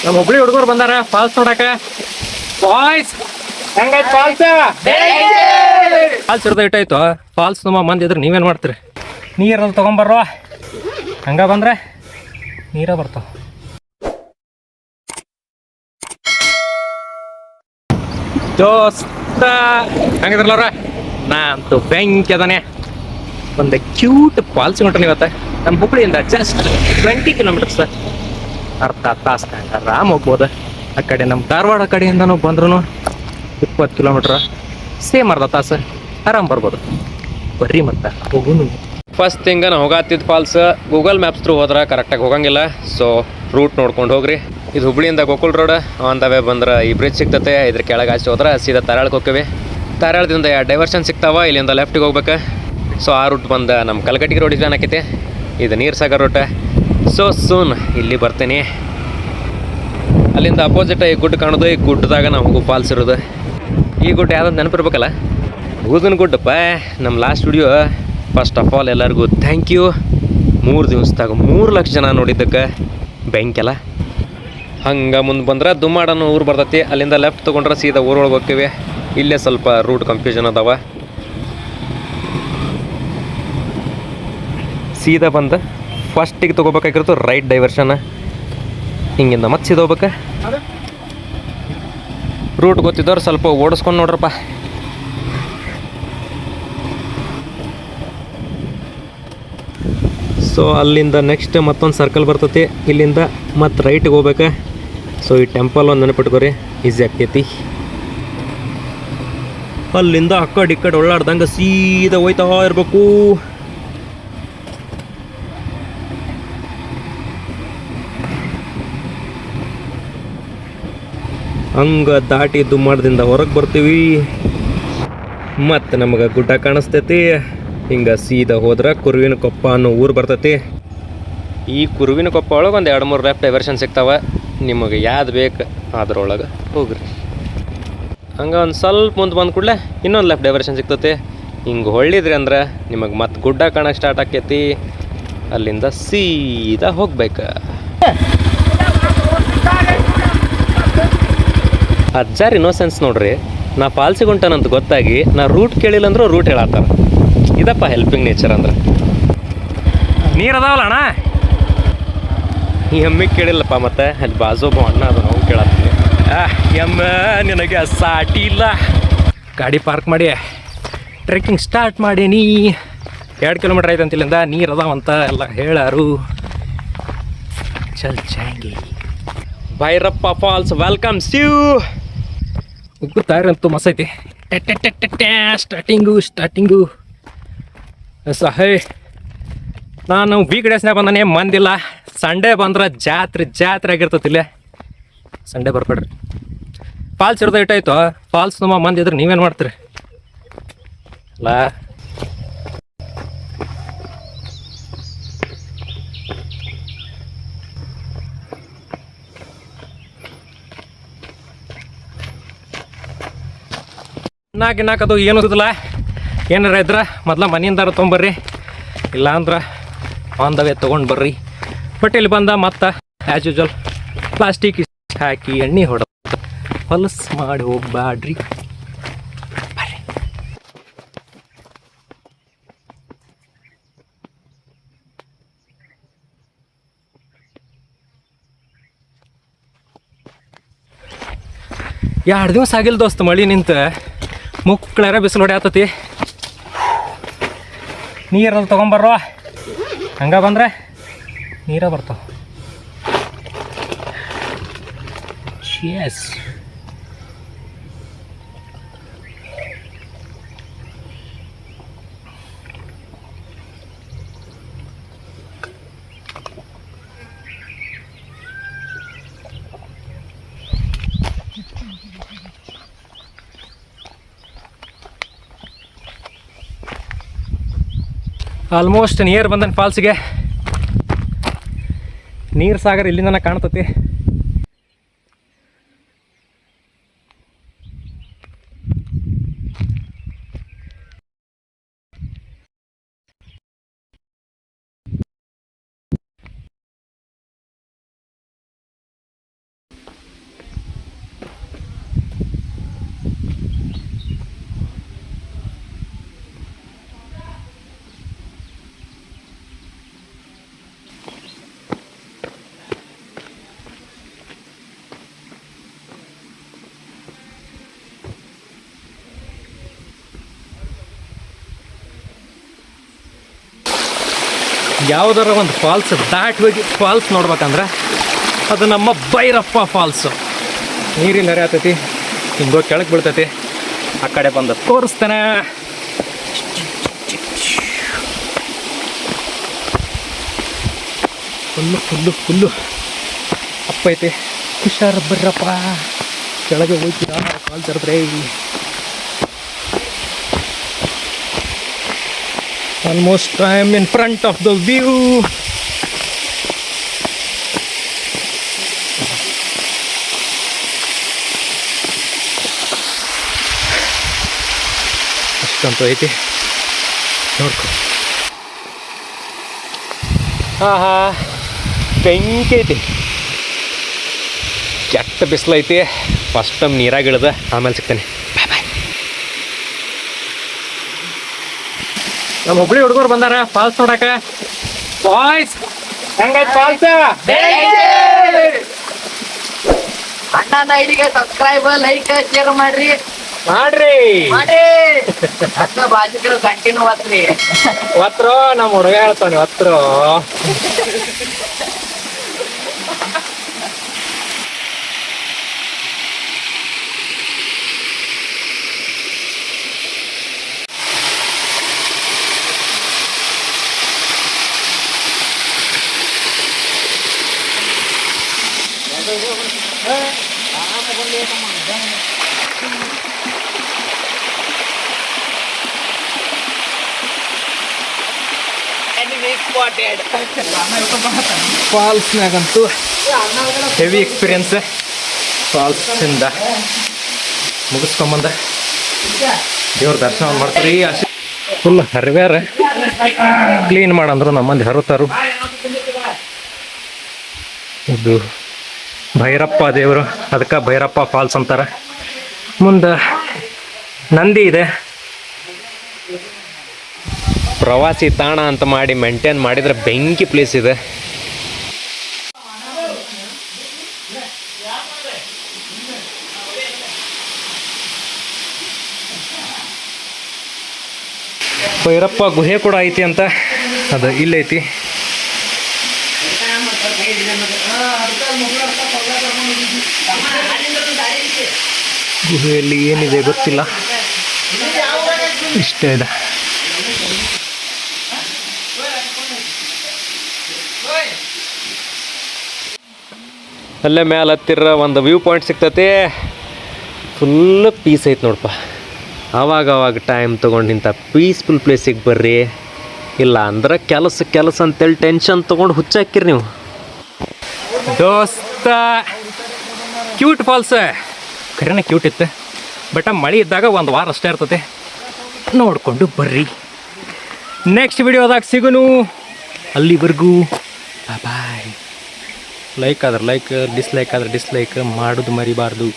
ನಮ್ಮ ಹುಬ್ಳಿ ಹುಡುಗರು ಬಂದಾರ ಫಾಲ್ಸ್ ನೋಡಕ. ಬಾಯ್ಸ್ ಫಾಲ್ಸ್ ಇರ್ದ ಇಟ್ಟಾಯ್ತು. ಫಾಲ್ಸ್ ನಮ್ಮ ಮಂದಿ ಇದ್ರೆ ನೀವೇನು ಮಾಡ್ತೀರಿ? ನೀರಲ್ಲಿ ತೊಗೊಂಬರ್ವ, ಹಂಗ ಬಂದ್ರೆ ನೀರ ಬರ್ತಾವ. ದೋಸ್ತ ಹಂಗಿದ್ರಲ್ಲವ್ರ, ನಾ ಅಂತೂ ಬೆಂಕಿ ಅದಾನೆ. ಒಂದು ಕ್ಯೂಟ್ ಫಾಲ್ಸ್ ಹೊಂಟ್ರಿ ಇವತ್ತ ನಮ್ಮ ಹುಬ್ಳಿಯಿಂದ ಜಸ್ಟ್ 20 ಕಿಲೋಮೀಟರ್ಸ್. ಅರ್ಧ ತಾಸು ಆರಾಮ್ ಹೋಗ್ಬೋದು. ಆ ಕಡೆ ನಮ್ಮ ಧಾರವಾಡ ಕಡೆಯಿಂದನೂ ಬಂದ್ರು 20 ಕಿಲೋಮೀಟ್ರ್, ಸೇಮ್ ಅರ್ಧ ತಾಸು ಆರಾಮ್ ಬರ್ಬೋದು. ಬರ್ರಿ ಮತ್ತೆ ಹೋಗುನು. ಫಸ್ಟ್ ಥಿಂಗ್ ನಾವು ಹೋಗತ್ತಿದ್ದು ಫಾಲ್ಸ್ ಗೂಗಲ್ ಮ್ಯಾಪ್ಸ್ ಥ್ರೂ ಹೋದ್ರೆ ಕರೆಕ್ಟಾಗಿ ಹೋಗಂಗಿಲ್ಲ. ಸೊ ರೂಟ್ ನೋಡ್ಕೊಂಡು ಹೋಗ್ರಿ. ಇದು ಹುಬ್ಳಿಯಿಂದ Gokul road on the way ಬಂದ್ರೆ ಈ ಬ್ರಿಡ್ಜ್ ಸಿಗ್ತತೆ. ಇದ್ರ ಕೆಳಗೆ ಹಚ್ಚಿ ಹೋದ್ರೆ ಸೀದಾ ತಾರಾಳಕ್ಕೆ ಹೋಗ್ತೀವಿ. ತಾರಾಳದಿಂದ ಡೈವರ್ಷನ್ ಸಿಗ್ತಾವ, ಇಲ್ಲಿಂದ ಲೆಫ್ಟಿಗೆ ಹೋಗ್ಬೇಕು. ಸೊ ಆ ರೂಟ್ ಬಂದು ನಮ್ಮ ಕಲ್ಕಟ್ಟಿಗೆ ರೋಡ್ ಜಾನ್ ಆಕೈತಿ. ಇದು ನೀರು ಸಾಗರ್ ರೂಟ್. ಸೊ ಸೂನ್ ಇಲ್ಲಿ ಬರ್ತೀನಿ. ಅಲ್ಲಿಂದ ಅಪೋಸಿಟ್ ಈ ಗುಡ್ಡ ಕಾಣೋದು, ಈ ಗುಡ್ಡದಾಗ ನಾವು ಹೋಗೋ ಫಾಲ್ಸ್ ಇರೋದು. ಈ ಗುಡ್ಡ ಯಾವ್ದು ನೆನಪಿರ್ಬೇಕಲ್ಲ, ಊದನ್ ಗುಡ್ಡಪ್ಪ. ನಮ್ಮ last video. First of all ಎಲ್ಲರಿಗೂ ಥ್ಯಾಂಕ್ ಯು. 3 ದಿವಸದಾಗ 3 ಲಕ್ಷ ಜನ ನೋಡಿದ್ದಕ್ಕೆ ಬೆಂಕೆಲ್ಲ. ಹಂಗೆ ಮುಂದೆ ಬಂದ್ರೆ ದುಮ್ಮಾಡನ್ನು ಊರು ಬರ್ತೈತಿ. ಅಲ್ಲಿಂದ ಲೆಫ್ಟ್ ತೊಗೊಂಡ್ರೆ ಸೀದಾ ಊರೊಳಗೆ ಹೋಗ್ತೀವಿ. ಇಲ್ಲೇ ಸ್ವಲ್ಪ ರೂಟ್ ಕನ್ಫ್ಯೂಷನ್ ಅದಾವ. ಸೀದಾ ಬಂದು ಫಸ್ಟಿಗೆ ತೊಗೋಬೇಕಾಗಿರೋದು ರೈಟ್ ಡೈವರ್ಷನ್. ಹಿಂಗಿಂದ ಮತ್ತೆ ಸೀದಾ ಹೋಗ್ಬೇಕು. ರೂಟ್ ಗೊತ್ತಿದ್ದವ್ರು ಸ್ವಲ್ಪ ಓಡಿಸ್ಕೊಂಡು ನೋಡ್ರಪ್ಪ. ಸೊ ಅಲ್ಲಿಂದ ನೆಕ್ಸ್ಟ್ ಮತ್ತೊಂದು ಸರ್ಕಲ್ ಬರ್ತೈತಿ. ಇಲ್ಲಿಂದ ಮತ್ತೆ ರೈಟಿಗೆ ಹೋಗ್ಬೇಕು. ಸೊ ಈ ಟೆಂಪಲ್ ಒಂದು ನೆನಪಿಟ್ಕೋರಿ, ಈಸಿ ಆಗ್ತೈತಿ. ಅಲ್ಲಿಂದ ಆ ಕಡೆ ಈ ಕಡೆ ಒಳ್ಳಾಡ್ದಂಗೆ ಸೀದಾ ಹೋಯ್ತಾ ಇರಬೇಕು. ಹಂಗೆ ದಾಟಿ ದುಮ್ಮಾಡದಿಂದ ಹೊರಗೆ ಬರ್ತೀವಿ. ಮತ್ತು ನಮಗೆ ಗುಡ್ಡ ಕಾಣಿಸ್ತೈತಿ. ಹಿಂಗೆ ಸೀದಾ ಹೋದ್ರೆ ಕುರುವಿನ ಕೊಪ್ಪ ಅನ್ನೋ ಊರು ಬರ್ತೈತಿ. ಈ ಕುರುವಿನ ಕೊಪ್ಪ ಒಳಗೆ ಒಂದು 2-3 ಲೆಫ್ಟ್ ಡೈವರ್ಷನ್ ಸಿಗ್ತಾವೆ. ನಿಮಗೆ ಯಾವ್ದು ಬೇಕು ಅದ್ರೊಳಗೆ ಹೋಗ್ರಿ. ಹಂಗೆ ಒಂದು ಸ್ವಲ್ಪ ಮುಂದೆ ಬಂದ ಕೂಡಲೇ ಇನ್ನೊಂದು ಲೆಫ್ಟ್ ಡೈವರ್ಷನ್ ಸಿಗ್ತೈತಿ. ಹಿಂಗೆ ಹೊಳ್ಳಿದ್ರಿ ಅಂದ್ರೆ ನಿಮಗೆ ಮತ್ತೆ ಗುಡ್ಡ ಕಾಣಕ್ಕೆ ಸ್ಟಾರ್ಟ್ ಆಕೈತಿ. ಅಲ್ಲಿಂದ ಸೀದಾ ಹೋಗ್ಬೇಕು. ಅಜ್ಜಾರ್ ಇನ್ನೋಸೆನ್ಸ್ ನೋಡ್ರಿ. ನಾ ಫಾಲ್ಸಿಗೆ ಹೊಂಟಾನಂತ ಗೊತ್ತಾಗಿ ನಾ ರೂಟ್ ಕೇಳಿಲ್ಲ ಅಂದ್ರೂ ರೂಟ್ ಹೇಳತ್ತಾರ. ಇದಪ್ಪ ಹೆಲ್ಪಿಂಗ್ ನೇಚರ್ ಅಂದ್ರೆ. ನೀರು ಅದಾವಲ್ಲ ಅಣ್ಣ, ಈ ಎಮ್ಮಿಗೆ ಕೇಳಿಲ್ಲಪ್ಪ. ಮತ್ತೆ ಅಲ್ಲಿ ಬಾಜು ಅಣ್ಣ ಅದು ನಾವು ಕೇಳತ್ತೀವಿ. ಎಮ್ಮ ನಿನಗೆ ಸಾಟಿ ಇಲ್ಲ. ಗಾಡಿ ಪಾರ್ಕ್ ಮಾಡಿ ಟ್ರೆಕ್ಕಿಂಗ್ ಸ್ಟಾರ್ಟ್ ಮಾಡೀನಿ. 2 ಕಿಲೋಮೀಟ್ರ್ ಐತೆ ಅಂತಿಲ್ಲಿಂದ. ನೀರು ಅದಾವಂತ ಎಲ್ಲ ಹೇಳಾರು. ಚಲ್ ಚಾಂಗಿ ಭೈರಪ್ಪ ಫಾಲ್ಸ್ ವೆಲ್ಕಮ್ಸ್ ಯು. ಉಗ್ಗುತ್ತಾರಂತೂ ಮಸ್ತ್ ಐತಿ. ಸ್ಟಾರ್ಟಿಂಗು ಸಹೇ. ನಾನು ವೀಕ್ ಡೇಸ್ನಾಗ ಬಂದಾನೆ, ಮಂದಿಲ್ಲ. ಸಂಡೇ ಬಂದ್ರೆ ಜಾತ್ರೆ ಆಗಿರ್ತೈತಿ ಇಲ್ಲೇ. ಸಂಡೇ ಬರ್ಬೇಡ್ರಿ. ಫಾಲ್ಸ್ ಇರೋದು ಇಟ್ಟಾಯ್ತು. ಫಾಲ್ಸ್ ನಮ್ಮ ಮಂದಿ ಇದ್ರೆ ನೀವೇನು ಮಾಡ್ತೀರಿ ಅಲ್ಲ? ನಾಲ್ಕು ಏನು ಇರೋದಿಲ್ಲ. ಏನಾರ ಇದ್ರೆ ಮೊದಲ ಮನೆಯಿಂದಾರ ತೊಗೊಂಬರ್ರಿ, ಇಲ್ಲ ಅಂದ್ರೆ ಆನ್ ದ ವೇ ತೊಗೊಂಡು ಬರ್ರಿ. ಬಟ್ ಇಲ್ಲಿ ಬಂದ ಮತ್ತೆ ಆ್ಯಸ್ ಯೂಶ್ವಲ್ ಪ್ಲಾಸ್ಟಿಕ್ ಹಾಕಿ ಎಣ್ಣೆ ಹೊಡೆದು ಹೊಲಸು ಮಾಡಿ ಹೋಗ್ಬ್ಯಾಡ್ರಿ. ಎರಡು ದಿವಸ ಆಗಿಲ್ಲ ದೋಸ್ತ ಮಳೆ ನಿಂತು. ಮುಕ್ಕಳಾರ ಬಿಸಿಲು ಹೊಡೆ ನೀರಲ್ಲಿ ತೊಗೊಂಬರ್ವ, ಹಂಗೆ ಬಂದರೆ ನೀರ ಬರ್ತಾವ. ಎಸ್ ಆಲ್ಮೋಸ್ಟ್ ನಿಯರ್ ಬಂದನ್ ಫಾಲ್ಸ್ಗೆ. ನೀರು ಸಾಗರ ಇಲ್ಲಿಂದ ಕಾಣ್ತತಿ. ಯಾವುದಾರ ಒಂದು ಫಾಲ್ಸ್ ದಾಟಿ ಹೋಗಿ ಫಾಲ್ಸ್ ನೋಡ್ಬೇಕಂದ್ರೆ ಅದು ನಮ್ಮ ಭೈರಪ್ಪ ಫಾಲ್ಸು. ನೀರಿನ ಹರಿ ಆಗ್ತೈತಿ, ಹಿಂಗೋಗಿ ಕೆಳಗೆ ಬೀಳ್ತೈತಿ. ಆ ಕಡೆ ಬಂದು ತೋರಿಸ್ತಾನೆ. ಫುಲ್ಲು ಅಪ್ಪ ಐತಿ. ಹುಷಾರು ಬರ್ರಪ್ಪ, ಕೆಳಗೆ ಹೋಗ್ತೀರಾ ಕಾಲ್ ಜರದ್ರೆ. Almost I am in front of the view. ಅಷ್ಟಂತೂ ಐತಿ ನೋಡ್ಕೊ. ಹಾ ಬೆಂಕಿ ಐತಿ, ಕೆಟ್ಟ ಬಿಸಿಲೈತಿ. ಫಸ್ಟ್ ಟೈಮ್ ನೀರಾಗ ಇಳಿದ, ಆಮೇಲೆ ಸಿಗ್ತೇನೆ. ಬಾಯ್ ಬಾಯ್. ನಮ್ಮ ಹುಬ್ಳಿ ಹುಡುಗರು ಬಂದಾರ ಫಾಲ್ಸ್ ನೋಡಾಕ. ಬಾಯ್ಸ್ ಹೆಂಗೈತೆ ಫಾಲ್ಸ್? ಅಣ್ಣನ ಐಡಿಗೆ ಸಬ್ಸ್ಕ್ರೈಬ್, ಲೈಕ್, ಶೇರ್ ಮಾಡ್ರಿ. ಬಾಜಿಕರು ಕಂಟಿನ್ಯೂ ಒತ್ರಿ. ಒತ್ತರೋ ನಮ್ಮ ಹುಡುಗ ಹೇಳ್ತಾನೆ, ಒತ್ತರೋ. ಫಾಲ್ಸ್ನಾಗಂತೂ ಹೆವಿ ಎಕ್ಸ್ಪೀರಿಯನ್ಸ್. ಫಾಲ್ಸಿಂದ ಮುಗಿಸ್ಕೊಂಬಂದ ದೇವ್ರ ದರ್ಶನ ಮಾಡ್ತಾರೆ. ಫುಲ್ ಹರಿವ್ಯಾರ ಕ್ಲೀನ್ ಮಾಡಂದ್ರು ನಮ್ಮಂದಿ ಹರುತ್ತಾರು. ಇದು ಭೈರಪ್ಪ ದೇವರು, ಅದಕ್ಕೆ ಭೈರಪ್ಪ ಫಾಲ್ಸ್ ಅಂತಾರೆ. ಮುಂದೆ ನಂದಿ ಇದೆ. ಪ್ರವಾಸಿ ತಾಣ ಅಂತ ಮಾಡಿ ಮೇಂಟೈನ್ ಮಾಡಿದ್ರೆ ಬೆಂಕಿ ಪ್ಲೇಸ್ ಇದೆ. ಭೈರಪ್ಪ ಗುಹೆ ಕೂಡ ಐತಿ ಅಂತ, ಅದು ಇಲ್ಲೈತಿ. ಗುಹೆಯಲ್ಲಿ ಏನಿದೆ ಗೊತ್ತಿಲ್ಲ, ಇಷ್ಟೇ ಇದೆ. ಅಲ್ಲೇ ಮ್ಯಾಲೆ ಹತ್ತಿರ ಒಂದು ವ್ಯೂ ಪಾಯಿಂಟ್ ಸಿಗ್ತೈತಿ. ಫುಲ್ ಪೀಸ್ ಐತೆ ನೋಡಪ್ಪ. ಆವಾಗ ಟೈಮ್ ತೊಗೊಂಡು ಇಂಥ ಪೀಸ್ಫುಲ್ ಪ್ಲೇಸಿಗೆ ಬರ್ರಿ. ಇಲ್ಲ ಅಂದ್ರೆ ಕೆಲಸ ಅಂತೇಳಿ ಟೆನ್ಷನ್ ತೊಗೊಂಡು ಹುಚ್ಚಾಕಿರಿ ನೀವು. ದೋಸ್ತ ಕ್ಯೂಟ್ ಫಾಲ್ಸ್ ಖರೇನೆ ಕ್ಯೂಟ್ ಇತ್ತು. ಬಟ್ ಮಳೆ ಇದ್ದಾಗ ಒಂದು ವಾರ ಅಷ್ಟೇ ಇರ್ತದೆ, ನೋಡಿಕೊಂಡು ಬರ್ರಿ. ನೆಕ್ಸ್ಟ್ ವಿಡಿಯೋದಾಗ ಸಿಗೋನು. ಅಲ್ಲಿವರೆಗೂ ಬಾಯ್. ಲೈಕ್ ಆದ್ರೆ ಲೈಕ್, ಡಿಸ್ಲೈಕ್ ಆದ್ರೆ ಡಿಸ್ಲೈಕ್ ಮಾಡೋದು ಮರಿಬಾರ್ದು.